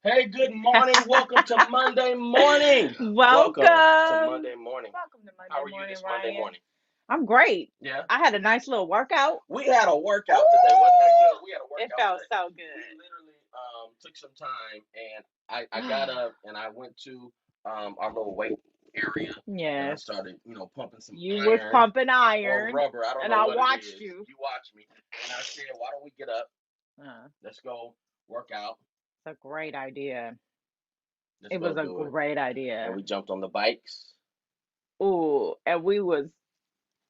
Hey, good morning. Welcome to Monday morning. Welcome to Welcome. Monday morning. Welcome to How Monday are you morning, this Monday Ryan. morning? I'm great. Yeah. I had a nice little workout. We had a workout today. Wasn't that Ooh, good? We had a it workout felt today. so We good. literally took some time and I got up and I went to our little weight area and I Yes, started, pumping some you was iron pumping or iron, rubber. I don't and know I what it watched is. you. You watch me. And I said, why don't we get up? Uh, Let's go work out. it's a great idea. Let's It go was a do it. great And idea. we jumped on the bikes. Ooh, and we was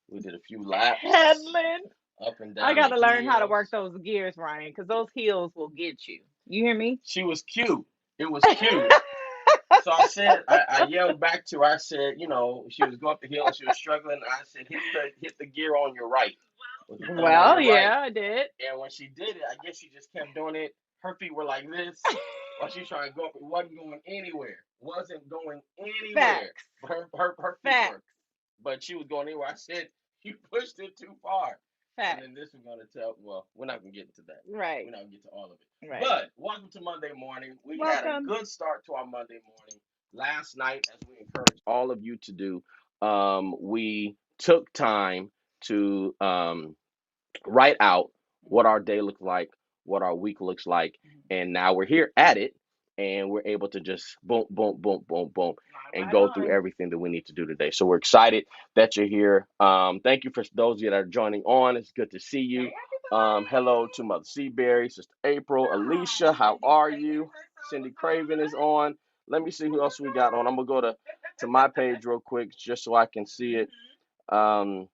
We did a few laps pedaling. up and I down the got to learn how to work hills. those gears, Ryan, because those heels will get you. You hear me? She was cute. It was cute. So I said, I yelled back to her. I said, she was going up the hill and she was struggling. I said, hit the gear on your right. Hit the thumb on Well, your right. yeah, I did. And when she did it, I guess she just kept doing it. Her feet were like this while she was trying to go up. It wasn't going anywhere. Wasn't going anywhere. Facts. Her feet were, Facts. but she was going anywhere. I said, you pushed it too far. And then Facts. this we're gonna tell. Well, we're not gonna get into that. We're Right. not gonna get to all of it. Right. But welcome to Monday morning. We had a Welcome. good start to our Monday morning last night, as we encourage all of you to do. We took time to write out what our day looks like, what our week looks like, and now we're here at it, and we're able to just boom, boom, boom, boom, boom, Line and by go through line. everything that we need to do today. So we're excited that you're here. Thank you for those of you that are joining on. It's good to see you. Hey, Hello to Mother Seaberry, Sister April, Alicia. How are you? Cindy Craven is on. Let me see who else we got on. I'm gonna go to my page real quick just so I can see it. Um,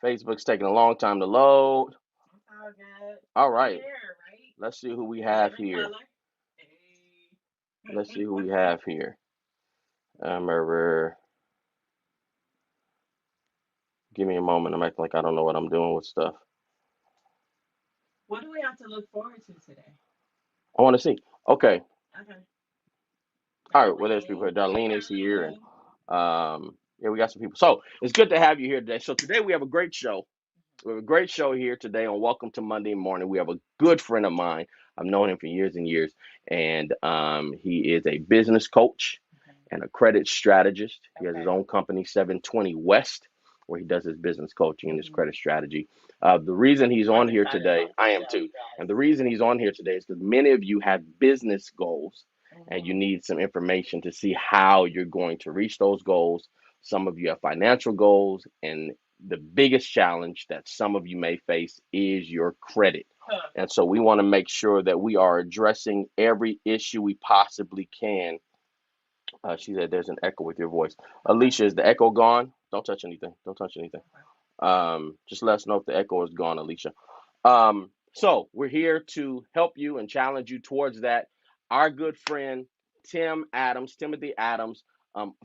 Facebook's taking a long time to load. it's all good. All We right. here, right? Let's see who we We have living here. color. Hey. Let's see who we have here. Remember, give me a moment. I'm acting like I don't know what I'm doing with stuff. What do we have to look forward to today? I want to see. Okay. Okay. All right. Well, there's people Darlene. here. Hey, Darlene is here, and Darlene. yeah, we got some people. So it's good to have you here today. So today we have a great show. We have a great show here today on Welcome to Monday Morning. We have a good friend of mine. I've known him for years and years, and he is a business coach and a credit strategist. He has his Okay. own company, 720 West, where he does his business coaching and his Mm-hmm. credit strategy. The reason he's I'm on here excited today, about this I am show, too, you and guys. the reason he's on here today is because many of you have business goals and you Mm-hmm. need some information to see how you're going to reach those goals. Some of you have financial goals, and the biggest challenge that some of you may face is your credit. Huh. And so we want to make sure that we are addressing every issue we possibly can. She said there's an echo with your voice. Okay. Alicia, is the echo gone? Don't touch anything. Don't touch anything. Okay. Just let us know if the echo is gone, Alicia. So we're here to help you and challenge you towards that. Our good friend Timothy Adams,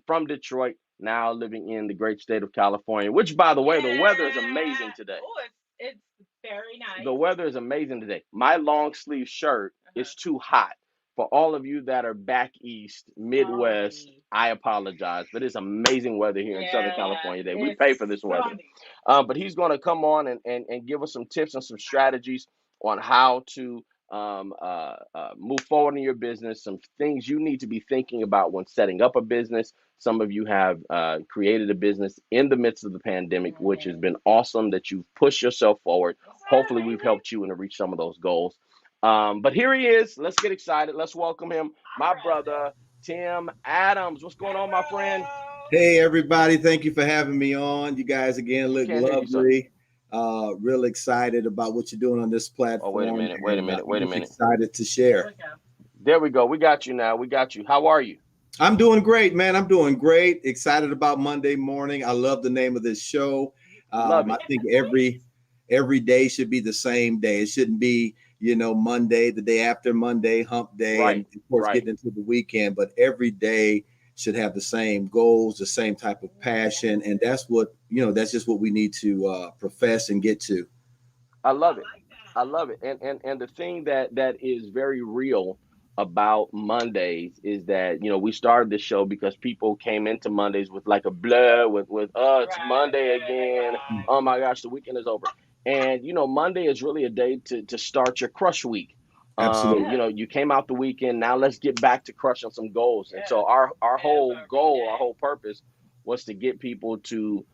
from Detroit, now living in the great state of California. Which, by the way, the weather is amazing Yeah. today. Oh, it's very The nice. weather is amazing today. My long sleeve shirt Uh-huh. is too hot. For all of you that are back east, Midwest, Sorry. I apologize, but it's amazing weather here in Southern Yeah, California today. We it's pay for this weather. sunny. But he's going to come on and give us some tips and some strategies on how to move forward in your business, some things you need to be thinking about when setting up a business. Some of you have created a business in the midst of the pandemic, which has Mm-hmm. been awesome that you've pushed yourself forward. What's up, Hopefully, we've baby? helped you and to reach some of those goals. But here he is. Let's get excited. Let's welcome him, Our my brother. brother, Tim Adams. What's going Hey, on, my friend? bro. Hey everybody, thank you for having me on. You guys again We look can't hear you, sir. lovely. Real excited about what you're doing on this Oh, wait a platform, minute. Wait a and minute. I'm Wait a just minute. excited to There share. we go. There we go. We got you now. We got you. How are you? I'm doing great, man. I'm doing great. Excited about Monday morning. I love the name of this show. Love I it. think every day should be the same day. It shouldn't be, Monday, the day after Monday, hump day, and Right. of course Right. getting into the weekend. But every day should have the same goals, the same type of passion, and that's just what we need to profess and get to. I I love it. like I that. love it. And the thing that is very real about Mondays is that, we started this show because people came into Mondays with like a blur with it's Monday again. Right. Oh my gosh, the weekend is over. And Monday is really a day to start your crush week. Absolutely. You came out the weekend. Now let's get back to crushing some goals. And so our whole goal, our whole purpose was to get people to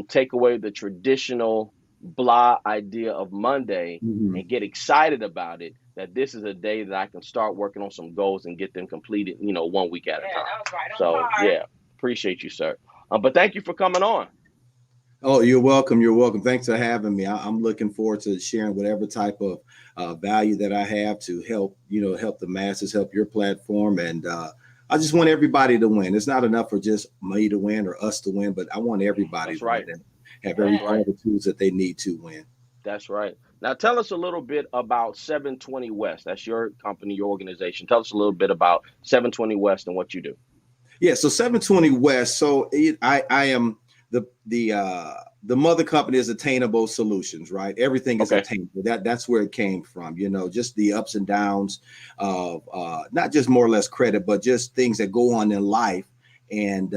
take away the traditional blah idea of Monday Mhm. and get excited about it. That this is a day that I can start working on some goals and get them completed, 1 week at a time. that was right on So par. yeah, appreciate you, sir. But thank you for coming on. Oh, you're welcome. You're welcome. Thanks for having me. I'm looking forward to sharing whatever type of value that I have to help, help the masses, help your platform. And I just want everybody to win. It's not enough for just me to win or us to win, but I want everybody That's to win right. and have That's all right. the tools that they need to win. That's right. Now tell us a little bit about 720 West. That's your company, your organization. Tell us a little bit about 720 West and what you do. Yeah, so 720 West. So I am the mother company is Attainable Solutions, right? Everything is Okay. attainable. That's where it came from. Just the ups and downs of not just more or less credit, but just things that go on in life. And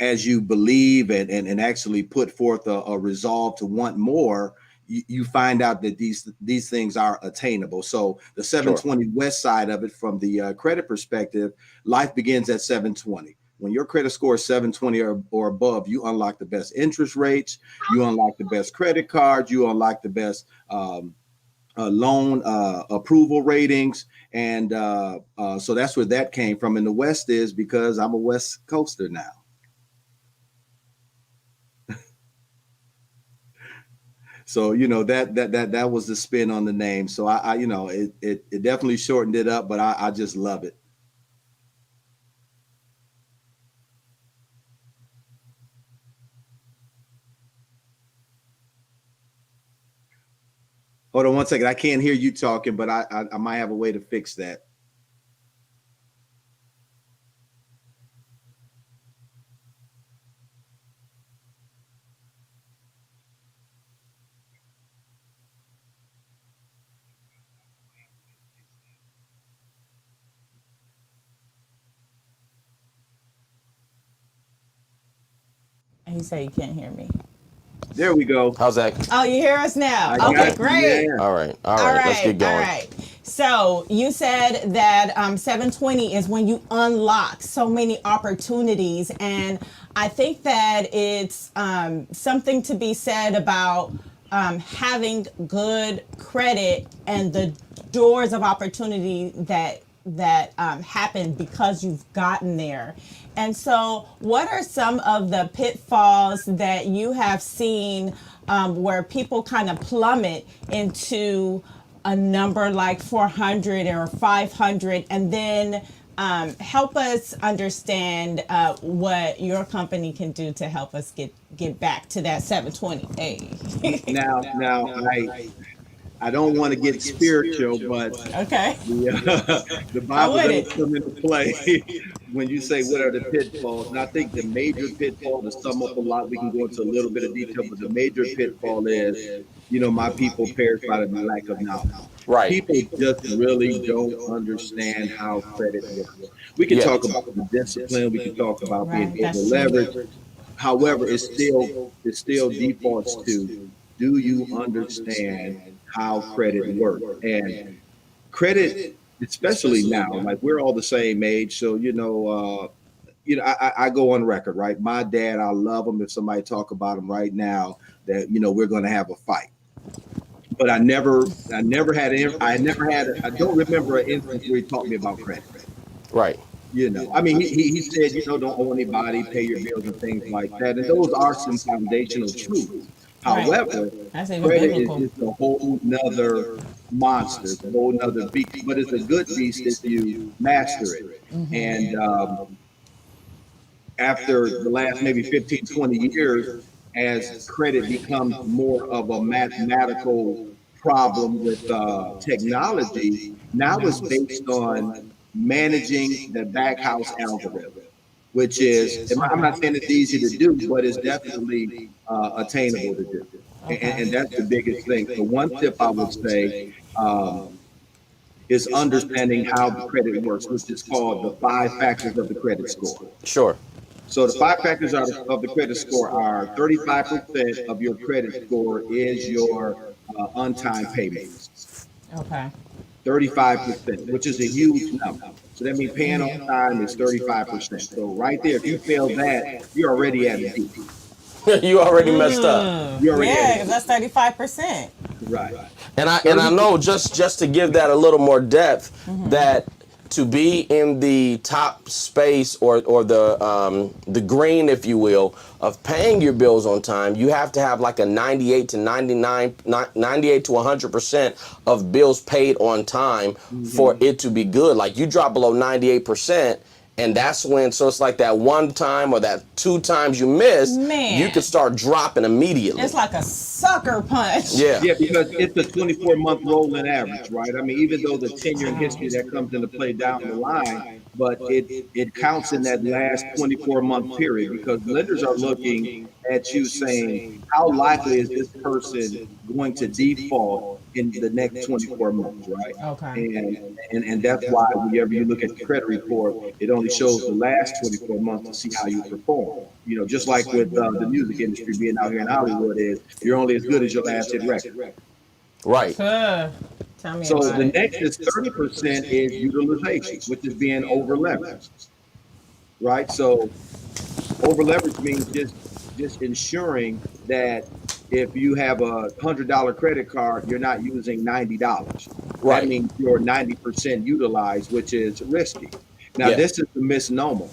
as you believe and actually put forth a resolve to want more, you find out that these things are attainable. So the Sure. 720 West side of it, from the credit perspective, life begins at 720. When your credit score is 720 or above, you unlock the best interest rates, you unlock the best credit cards, you unlock the best loan approval ratings. And so that's where that came from. And the West is because I'm a West Coaster now. So that was the spin on the name. So I it definitely shortened it up, but I just love it. Hold on one second. I can't hear you talking, but I might have a way to fix that. He said you can't hear me. There we go. How's that? Oh, you hear us now? I Okay, got Okay. you. great. Yeah. All right. All All right. Let's right, get all going. right. So you said that 720 is when you unlock so many opportunities, and I think that it's something to be said about having good credit and the doors of opportunity that happen because you've gotten there. And so, what are some of the pitfalls that you have seen where people kind of plummet into a number like 400 or 500, and then help us understand what your company can do to help us get back to that 720? Hey. Now I don't want to get spiritual, but Okay. the Come Bible with does it. come into play when you say what are the pitfalls. And I think the major pitfall, to sum up a lot, we can go into a little bit of detail, but the major pitfall is, my people perish by the lack of knowledge. Right. People just really don't understand how credit works. We can Yeah. talk about the discipline, we can talk about being Right. over That's true. leveraged. However, it still defaults to, do you understand how credit works? And credit, especially now, like we're all the same age, so I go on record, right? My dad, I love him. If somebody talk about him right now, that we're going to have a fight. But I don't remember an instance where he taught me about credit. Right. I mean, he said, don't owe anybody, pay your bills and things like that. And those are some foundational truths. Right. However, That's even credit is biblical. just a whole nother monster, a whole nother beast, but it's a good beast if you master it. And after the last maybe 15, 20 years, as credit becomes more of a mathematical problem with technology, now it's based on managing the back house algorithm, which is, I'm not saying it's easy to do, but it's definitely attainable to do. And Okay. that's the biggest thing. So one tip I would say um, is understanding how the credit works, which is called the 5 factors of the credit score. Sure. So the 5 factors of the credit score are: 35% of your credit score is your on-time payments. Okay. 35%, which is a huge number. So that means paying on time is 35%. So right there, if you fail that, you're already at a D. You already messed up. You're already at Yeah, a 'cause D. that's 35%. Right. And I know just to give that a little more depth, that to be in the top space or the green, if you will, of paying your bills on time, you have to have like a 98 to 99, 98 to 100% of bills paid on time for it to be good. Like you drop below 98%. And that's when, so it's like that one time or that two times you miss, Man. you could start dropping immediately. It's like a sucker punch. Yeah. Yeah, because it's a 24-month rolling average, right? I mean, even though the tenure and history that comes into play down the line, but it counts in that last 24-month period because lenders are looking at you saying, how likely is this person going to default in the next 24 months, right? Okay. And that's why whenever you look at the credit report, it only shows the last 24 months to see how you perform. You know, just like with the music industry being out here in Hollywood is you're only as good as your last hit record. Right. Tell me So about the it. next is 30% is utilization, which is being over leveraged, right? So over leverage means just ensuring that if you have a $100 credit card, you're not using $90. Right. That means you're 90% utilized, which is risky. Now, Yeah. this is a misnomer.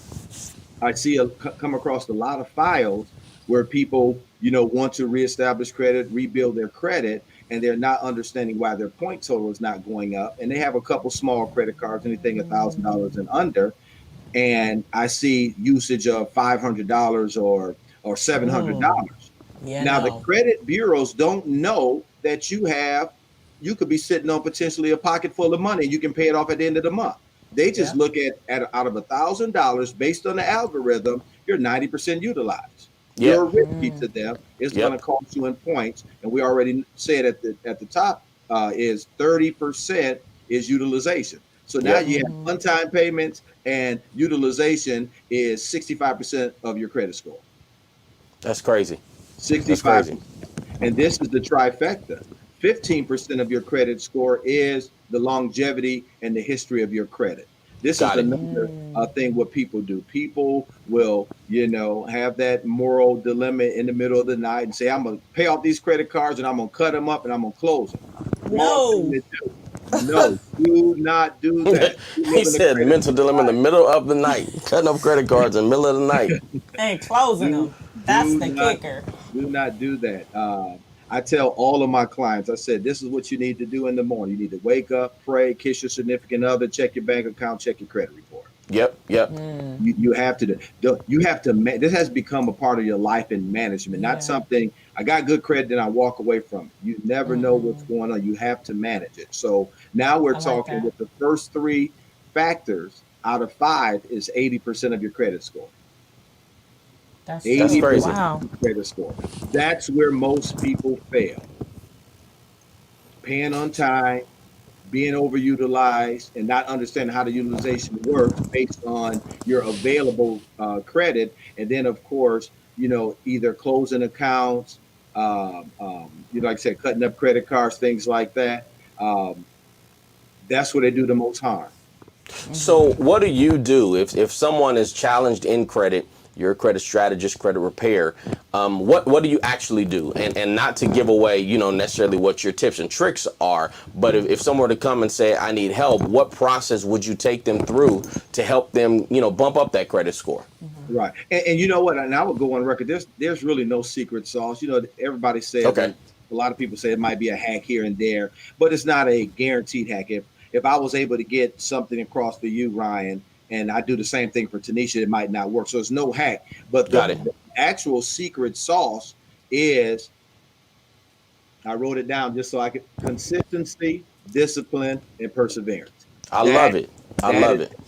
I see come across a lot of files where people, want to reestablish credit, rebuild their credit, and they're not understanding why their point total is not going up. And they have a couple small credit cards, anything $1,000 and under. And I see usage of $500 or $700. Yeah. Now, the No. credit bureaus don't know that you could be sitting on potentially a pocket full of money and you can pay it off at the end of the month. They just look at out of $1,000 based on the algorithm, you're 90% utilized. Yeah. You're risky to them. It's going to cost you in points. And we already said at the top is 30% is utilization. So now you have one-time payments and utilization is 65% of your credit score. That's crazy. 65%. That's crazy. And this is the trifecta. 15% of your credit score is the longevity and the history of your credit. This Got is it. another thing what people do. People will, have that moral dilemma in the middle of the night and say, I'm going to pay off these credit cards and I'm going to cut them up and I'm going to close them. No. No, do not do that. He said mental dilemma in the middle of the night, cutting up credit cards in the middle of the night. And closing them. That's the kicker. Do not do that. I tell all of my clients, I said, this is what you need to do in the morning. You need to wake up, pray, kiss your significant other, check your bank account, check your credit report. Yep. You have to this has become a part of your life in management, not something I got good credit and I walk away from it. You never know what's going on. You have to manage it. So now we're talking with the first three factors out of 5 is 80% of your credit score. That's 80% crazy. of your credit score. That's where most people fail. Paying on time, being overutilized, and not understanding how the utilization works based on your available credit. And then, of course, either closing accounts, like I said, cutting up credit cards, things like that. That's where they do the most harm. So what do you do if someone is challenged in credit? You're a credit strategist, credit repair. What do you actually do? And not to give away, necessarily what your tips and tricks are, but if someone were to come and say, I need help, what process would you take them through to help them, bump up that credit score? Right. And you know what? And I would go on record. There's really no secret sauce. Everybody says, a lot of people say it might be a hack here and there, but it's not a guaranteed hack. If I was able to get something across to you, Ryan, and I do the same thing for Tanisha, it might not work. So it's no hack. But the actual secret sauce is, I wrote it down just so I could, consistency, discipline, and perseverance. I love it.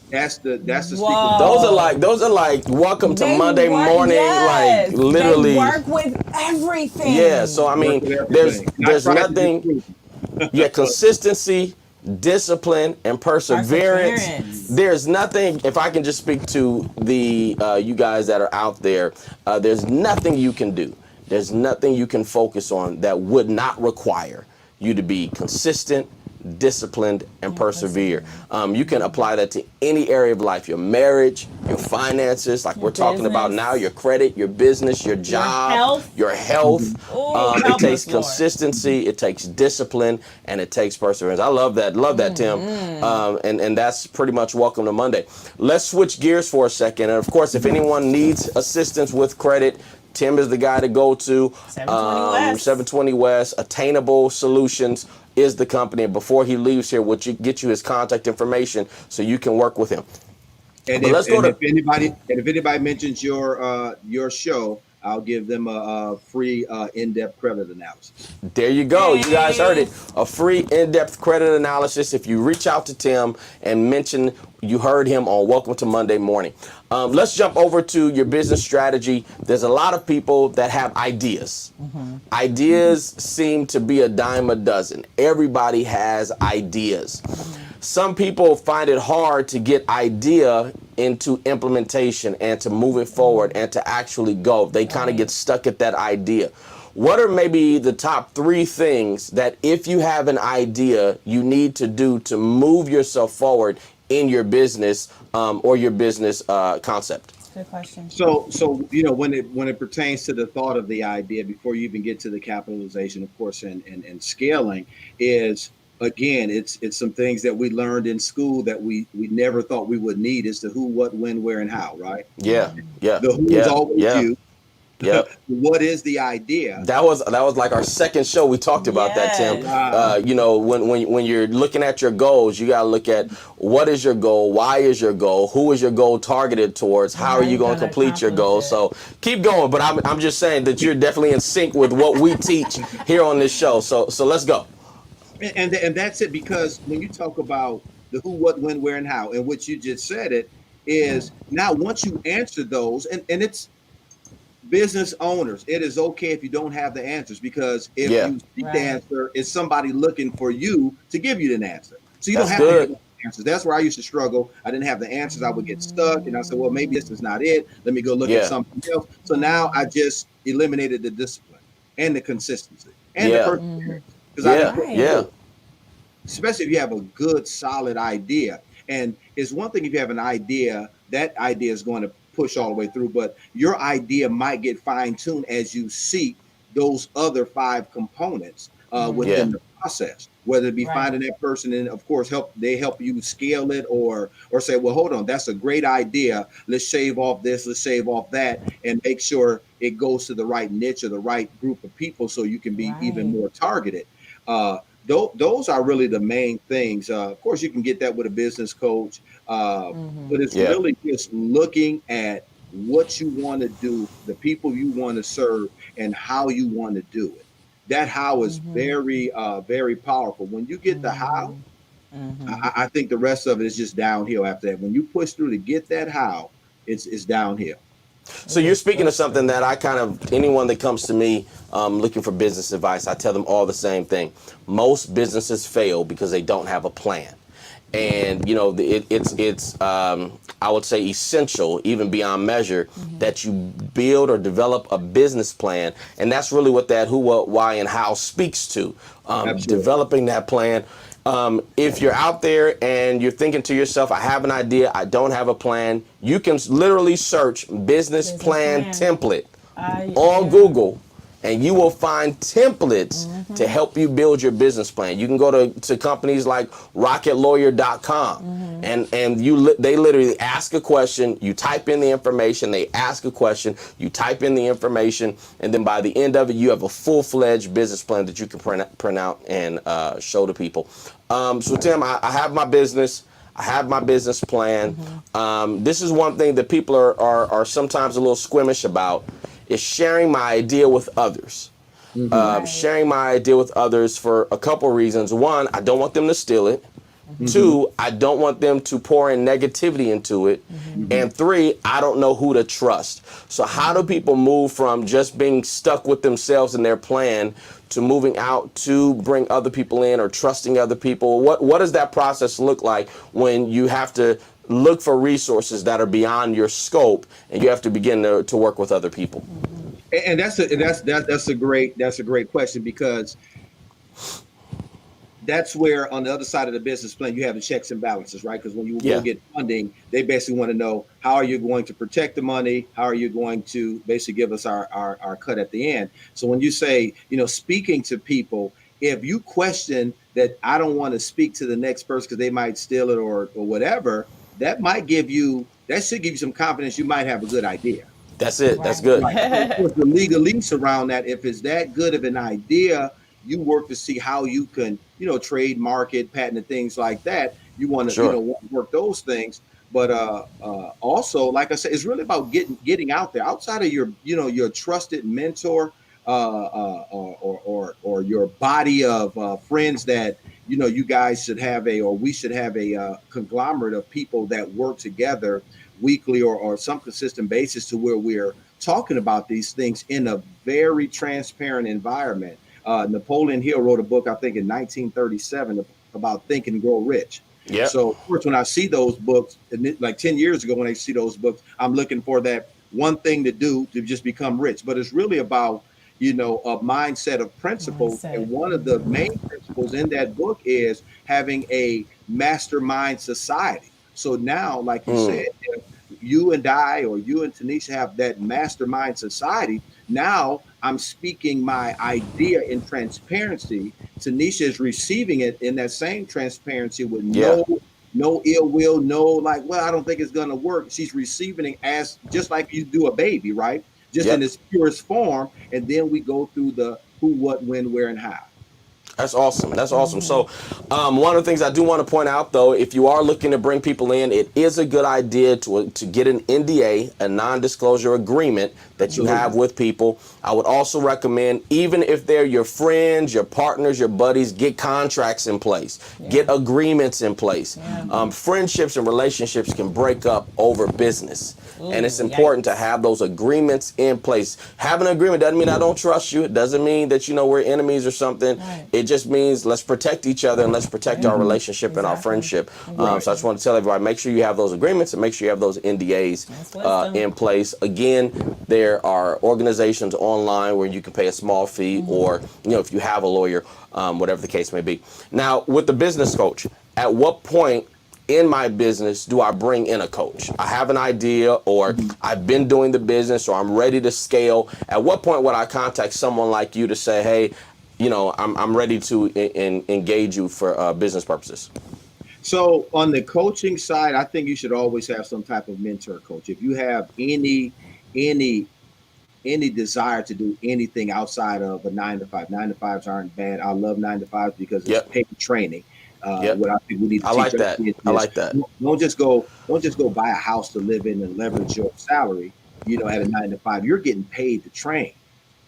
That's the secret. Those are like welcome to Monday morning, like literally. They work with everything. Yeah. So I mean, there's nothing. Yeah, consistency, discipline, and perseverance. There's nothing, if I can just speak to the you guys that are out there, there's nothing you can do. There's nothing you can focus on that would not require you to be consistent, disciplined, and persevere. You can apply that to any area of life, your marriage, your finances, like we're talking about business. now, your credit, your business, your job, your health. Oh, It help takes us, Lord. consistency, it takes discipline, and it takes perseverance. I love that. Love that, Tim. And that's pretty much Welcome to Monday. Let's switch gears for a second. And of course, if anyone needs assistance with credit, Tim is the guy to go to. 720 West. 720 West, Attainable Solutions is the company. And before he leaves here, we'll get you his contact information so you can work with him. And if anybody mentions your show, I'll give them a free in-depth credit analysis. There you go. You guys heard it. A free in-depth credit analysis if you reach out to Tim and mention you heard him on Welcome to Monday Morning. Let's jump over to your business strategy. There's a lot of people that have ideas. Ideas seem to be a dime a dozen. Everybody has ideas. Some people find it hard to get idea into implementation and to move it forward and to actually go. They kind of get stuck at that idea. What are maybe the top 3 things that if you have an idea, you need to do to move yourself forward in your business or your business concept? Good question. So when it pertains to the thought of the idea before you even get to the capitalization, of course, and scaling is, again, it's some things that we learned in school that we never thought we would need. Is the who, what, when, where, and how, right? Yeah. The who is always you. Yep. What is the idea? That was like our second show. We talked about that, Tim. When you're looking at your goals, you got to look at what is your goal, why is your goal, who is your goal targeted towards, how are you going to complete your goal. So keep going, but I'm just saying that you're definitely in sync with what we teach here on this show. So let's go. And that's it, because when you talk about the who, what, when, where, and how, and what you just said, it is now once you answer those, and it's business owners, it is okay if you don't have the answers, because if you seek the answer, it's somebody looking for you to give you the answer. So you don't have to have the answers. That's where I used to struggle. I didn't have the answers. I would get stuck, and I said, well, maybe this is not it. Let me go look at something else. So now I just eliminated the discipline and the consistency and the perseverance. Because especially if you have a good, solid idea. And it's one thing if you have an idea, that idea is going to push all the way through, but your idea might get fine-tuned as you seek those other 5 components within the process, whether it be finding that person and, of course, help you scale it, or say, well, hold on, that's a great idea. Let's shave off this, let's shave off that, and make sure it goes to the right niche or the right group of people so you can be even more targeted. Those are really the main things. Of course, you can get that with a business coach, but it's really just looking at what you want to do, the people you want to serve, and how you want to do it. That how is very, very powerful. When you get the how, I think the rest of it is just downhill after that. When you push through to get that how, it's downhill. So you're speaking of something that anyone that comes to me looking for business advice, I tell them all the same thing. Most businesses fail because they don't have a plan. And, it's I would say essential, even beyond measure, that you build or develop a business plan. And that's really what that who, what, why, and how speaks to. Developing that plan. If you're out there and you're thinking to yourself, I have an idea, I don't have a plan, you can literally search business plan template on Google, and you will find templates to help you build your business plan. You can go to companies like rocketlawyer.com, and they literally ask a question, you type in the information, they ask a question, you type in the information, and then by the end of it, you have a full-fledged business plan that you can print out and show to people. So Tim, I have my business. I have my business plan. This is one thing that people are sometimes a little squeamish about, is sharing my idea with others. Sharing my idea with others for a couple reasons. One, I don't want them to steal it. 2, I don't want them to pour in negativity into it. And 3, I don't know who to trust. So how do people move from just being stuck with themselves and their plan to moving out to bring other people in or trusting other people? What does that process look like when you have to look for resources that are beyond your scope and you have to begin to work with other people? And that's a great question, because that's where on the other side of the business plan, you have the checks and balances, right? Because when you go Yeah, get funding, they basically want to know, how are you going to protect the money? How are you going to basically give us our cut at the end? So when you say, speaking to people, if you question that, I don't want to speak to the next person because they might steal it or whatever, that should give you some confidence. You might have a good idea. that's it. That's Right. good. Right. So, of course, the legalese around that, if it's that good of an idea, you work to see how you can, trade market, patent, and things like that. You want to, Sure. work those things. But also, like I said, it's really about getting out there outside of your trusted mentor, or your body of friends that you guys should have or we should have a conglomerate of people that work together weekly or some consistent basis to where we're talking about these things in a very transparent environment. Napoleon Hill wrote a book, I think, in 1937 about Think and Grow Rich. Yep. So, of course, when I see those books, like 10 years ago, when I see those books, I'm looking for that one thing to do to just become rich. But it's really about, a mindset of principles. And Mindset. one of the main principles in that book is having a mastermind society. So now, like you said, if you and I or you and Tanisha have that mastermind society, now I'm speaking my idea in transparency. Tanisha is receiving it in that same transparency with Yeah. no ill will, no like, well, I don't think it's gonna work. She's receiving it as just like you do a baby, right? Just in Yep. its purest form, and then we go through the who, what, when, where, and how. That's awesome. That's awesome. So, one of the things I do want to point out, though, if you are looking to bring people in, it is a good idea to get an NDA, a non-disclosure agreement that you have Absolutely. with people. I would also recommend, even if they're your friends, your partners, your buddies, get contracts in place, get agreements in place. Friendships and relationships can break up over business. And it's important to have those agreements in place. Having an agreement doesn't mean I don't trust you. It doesn't mean that, we're enemies or something. Right. It just means let's protect each other and let's protect our relationship and our Exactly. friendship. So I just want to tell everybody, make sure you have those agreements and make sure you have those NDAs wisdom. in place. Again, there are organizations online where you can pay a small fee or, if you have a lawyer, whatever the case may be. Now, with the business coach, at what point in my business do I bring in a coach? I have an idea, or I've been doing the business, or I'm ready to scale. At what point would I contact someone like you to say, hey, I'm ready to engage you for business purposes? So on the coaching side, I think you should always have some type of mentor coach. If you have any desire to do anything outside of a 9 to 5, 9 to 5s aren't bad. I love 9 to 5s because it's Yep. paid training. Yep. What I think we need to I teach like our that. kids I is, like that. don't just go buy a house to live in and leverage your salary. At a 9 to 5, you're getting paid to train.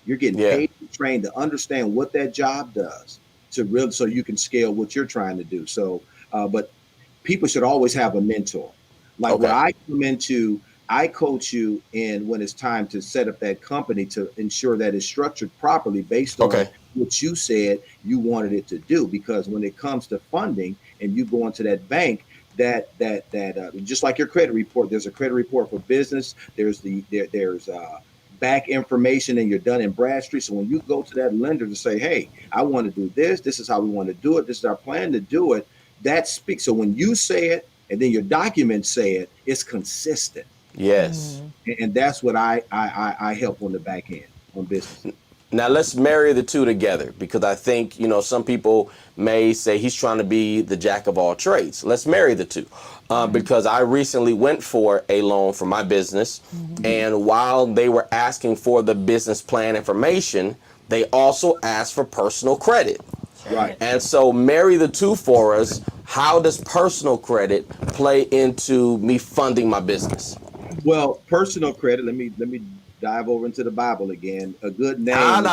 You're getting Yeah. paid to train to understand what that job does so you can scale what you're trying to do. So, but people should always have a mentor. Like where Okay. I come into, I coach you in when it's time to set up that company to ensure that it's structured properly based on Okay. what you said you wanted it to do. Because when it comes to funding and you go into that bank, that just like your credit report, there's a credit report for business. There's back information, and you're done in Bradstreet. So when you go to that lender to say, hey, I want to do this, this is how we want to do it, this is our plan to do it, that speaks. So when you say it and then your documents say it, it's consistent. Yes. And that's what I help on the back end on business. Now let's marry the two together, because I think, some people may say he's trying to be the jack of all trades. Let's marry the two. Because I recently went for a loan for my business, and while they were asking for the business plan information, they also asked for personal credit. Right. And so marry the two for us. How does personal credit play into me funding my business? Well, personal credit, let me dive over into the Bible again. A good name. No.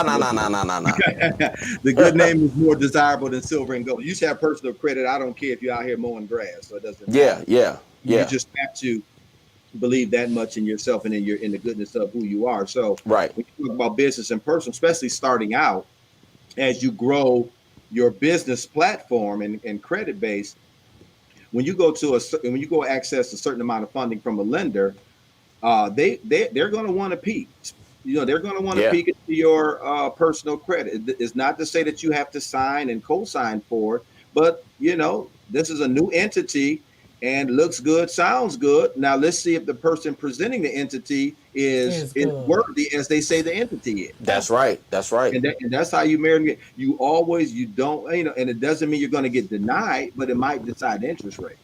The good name is more desirable than silver and gold. You should have personal credit. I don't care if you're out here mowing grass, so it doesn't matter. Yeah. You just have to believe that much in yourself and in the goodness of who you are. So Right. when you talk about business and personal, especially starting out, as you grow your business platform and credit base, when you go access a certain amount of funding from a lender, they're going to want to peek. They're going to want to peek into your personal credit. It's not to say that you have to sign and co-sign for it, but this is a new entity and looks good, sounds good. Now let's see if the person presenting the entity Is is good. worthy as they say the entity is. Yeah. That's right. That's right. And that's how you marry. You don't, and it doesn't mean you're going to get denied, but it might decide the interest rate.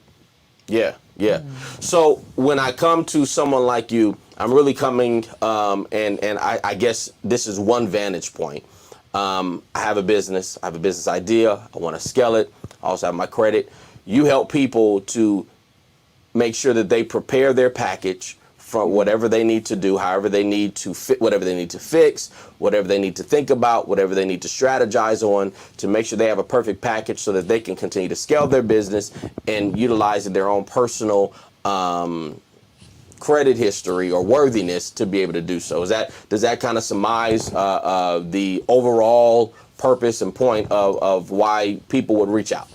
Yeah, yeah. So when I come to someone like you, I'm really coming, and I guess this is one vantage point. I have a business. I have a business idea. I want to scale it. I also have my credit. You help people to make sure that they prepare their package for whatever they need to do, however they need to fit, whatever they need to fix, whatever they need to think about, whatever they need to strategize on, to make sure they have a perfect package so that they can continue to scale their business and utilize their own personal credit history or worthiness to be able to do so. Does that kind of surmise the overall purpose and point of why people would reach out?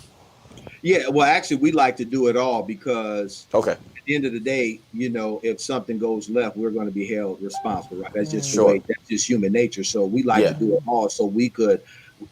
Yeah, well, actually, we like to do it all because Okay. at the end of the day, if something goes left, we're going to be held responsible, right? That's just the Sure. way, that's just human nature. So we like to do it all so we could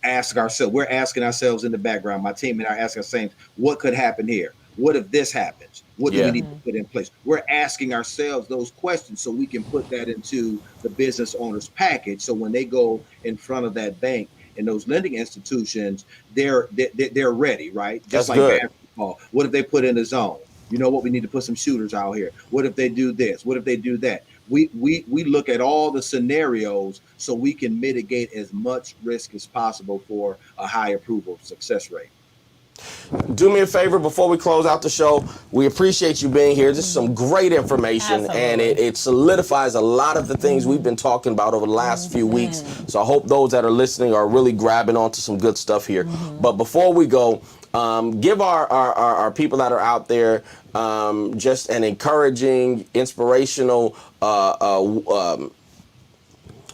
ask ourselves, we're asking ourselves in the background, my team and I are asking ourselves, what could happen here? What if this happens? What do we need to put in place? We're asking ourselves those questions so we can put that into the business owner's package. So when they go in front of that bank and those lending institutions, they're ready, right? Just That's like good. basketball. What if they put in a zone? You know what? We need to put some shooters out here. What if they do this? What if they do that? We look at all the scenarios so we can mitigate as much risk as possible for a high approval success rate. Do me a favor before we close out the show. We appreciate you being here. This is some great information, and it solidifies a lot of the things we've been talking about over the last few weeks. So I hope those that are listening are really grabbing onto some good stuff here. But before we go, give our people that are out there just an encouraging, inspirational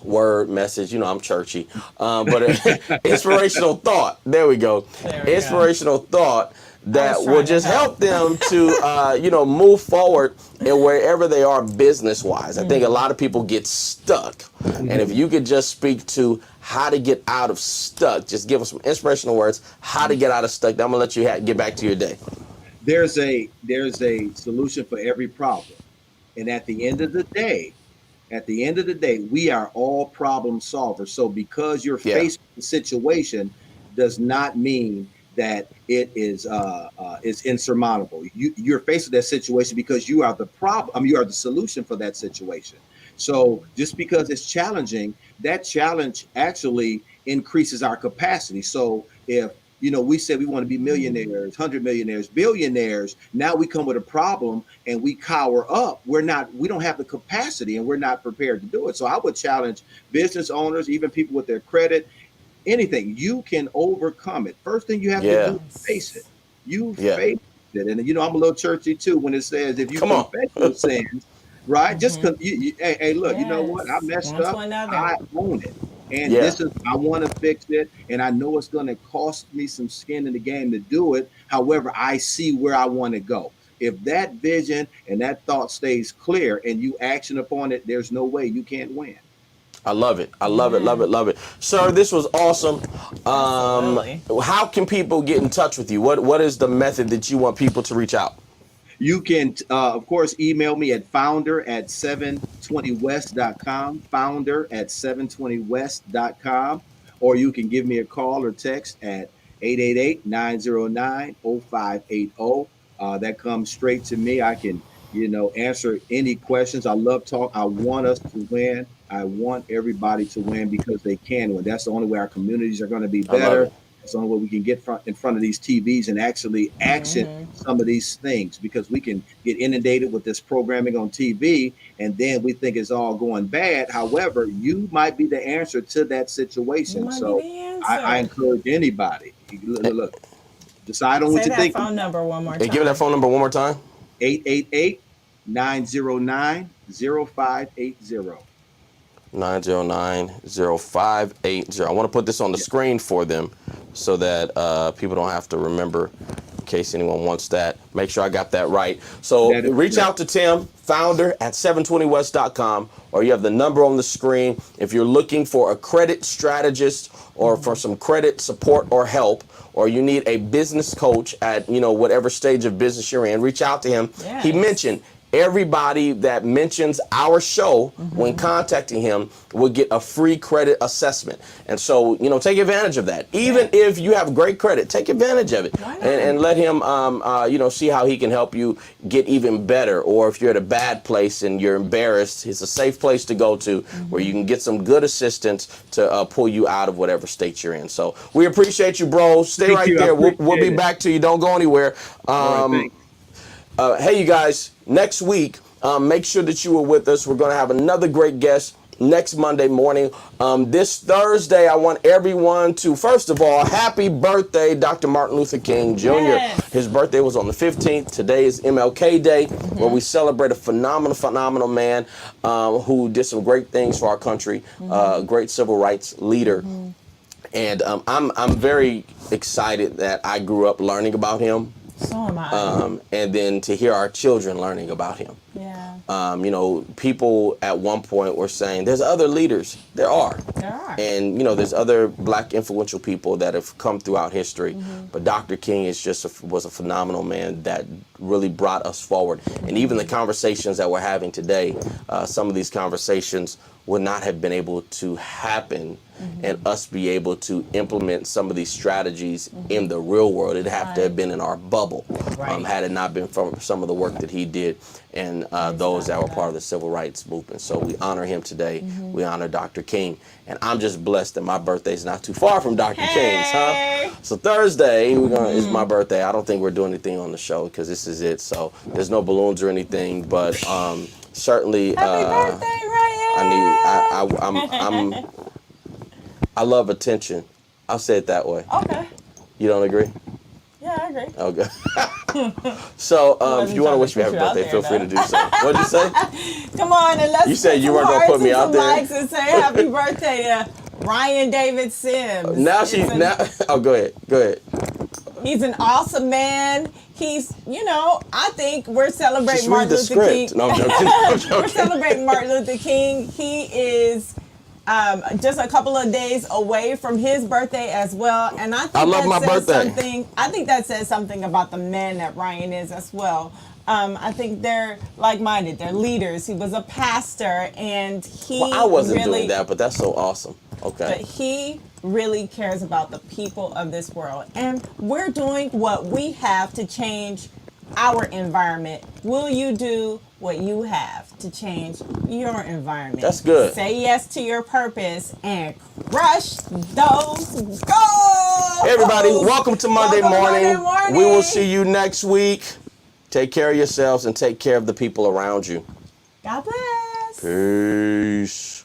word message. I'm churchy, but inspirational thought. There we go. Inspirational thought that will just help them to move forward in wherever they are business wise. I think a lot of people get stuck, and if you could just speak to how to get out of stuck, just give us some inspirational words how to get out of stuck. I'm gonna let you get back to your day. There's a solution for every problem, and at the end of the day, we are all problem solvers. So because you're faced with a situation does not mean that it is insurmountable. You're faced with that situation because you are the problem. You are the solution for that situation. So just because it's challenging, that challenge actually increases our capacity. So if we said we want to be millionaires, 100 millionaires, billionaires. Now we come with a problem and we cower up. We don't have the capacity and we're not prepared to do it. So I would challenge business owners, even people with their credit, anything. You can overcome it. First thing you have to do is face it. Face it. And I'm a little churchy too when it says if you confess your sins, right? Just hey, look, you know what? I messed up. I own it. And I want to fix it. And I know it's going to cost me some skin in the game to do it. However, I see where I want to go. If that vision and that thought stays clear and you action upon it, there's no way you can't win. I love it. I love it. Love it. Love it. Sir, this was awesome. How can people get in touch with you? What is the method that you want people to reach out? You can, of course, email me at founder@720west.com, founder@720west.com, or you can give me a call or text at 888-909-0580. That comes straight to me. I can, answer any questions. I love talk. I want us to win. I want everybody to win because they can win. That's the only way our communities are going to be better. It's the only way we can get in front of these TVs and actually action some of these things, because we can get inundated with this programming on TV and then we think it's all going bad. However, you might be the answer to that situation. So I encourage anybody, look, decide on what you think. Phone number one more time. Hey, give me that phone number one more time. 888-909-0580. 909-0580. I want to put this on the screen for them so that people don't have to remember in case anyone wants that. Make sure I got that right. So reach out to Tim, founder@720west.com, or you have the number on the screen. If you're looking for a credit strategist or for some credit support or help, or you need a business coach at, whatever stage of business you're in, reach out to him. Yes. He mentioned everybody that mentions our show when contacting him will get a free credit assessment. And so, take advantage of that. Even if you have great credit, take advantage of it and let him, see how he can help you get even better. Or if you're at a bad place and you're embarrassed, it's a safe place to go to where you can get some good assistance to pull you out of whatever state you're in. So we appreciate you, bro. Stay Thank right you. there. We'll be Appreciate back to you. Don't go anywhere. All right, thanks. Hey, you guys, next week, make sure that you are with us. We're going to have another great guest next Monday morning. This Thursday, I want everyone to, first of all, happy birthday, Dr. Martin Luther King Jr. Yes. His birthday was on the 15th. Today is MLK Day, where we celebrate a phenomenal man who did some great things for our country, great civil rights leader. And I'm very excited that I grew up learning about him. So am I. And then to hear our children learning about him. Yeah. People at one point were saying there's other leaders. There are. There are. And, there's other black influential people that have come throughout history. But Dr. King was a phenomenal man that really brought us forward. And even the conversations that we're having today, some of these conversations would not have been able to happen and us be able to implement some of these strategies in the real world. It'd have to have been in our bubble had it not been from some of the work that he did and those that were part of the civil rights movement. So we honor him today. We honor Dr. King. And I'm just blessed that my birthday's not too far from Dr. King's, huh? So Thursday is my birthday. I don't think we're doing anything on the show because this is it. So there's no balloons or anything, but certainly Happy birthday, Ryan! I love attention. I'll say it that way. Okay. You don't agree? Yeah, I agree. Okay. So if you want to wish me happy birthday, feel free to do so. What'd you say? Come on, and let's You said put you some weren't gonna hearts put me and out some there. likes and say happy birthday to Ryan David Sims. Oh, go ahead. He's an awesome man. He's, I think we're celebrating Just Martin read the Luther script. King. No, I'm joking. I'm joking. We're celebrating Martin Luther King. He is just a couple of days away from his birthday as well, and I think I think that says something about the man that Ryan is as well. I think they're like-minded. They're leaders. He was a pastor, and I wasn't doing that, but that's so awesome. Okay. But he really cares about the people of this world, and we're doing what we have to change our environment. Will you do what you have to change your environment? That's good. Say yes to your purpose and crush those goals. Hey everybody, welcome to Monday morning. We will see you next week. Take care of yourselves and take care of the people around you. God bless. Peace.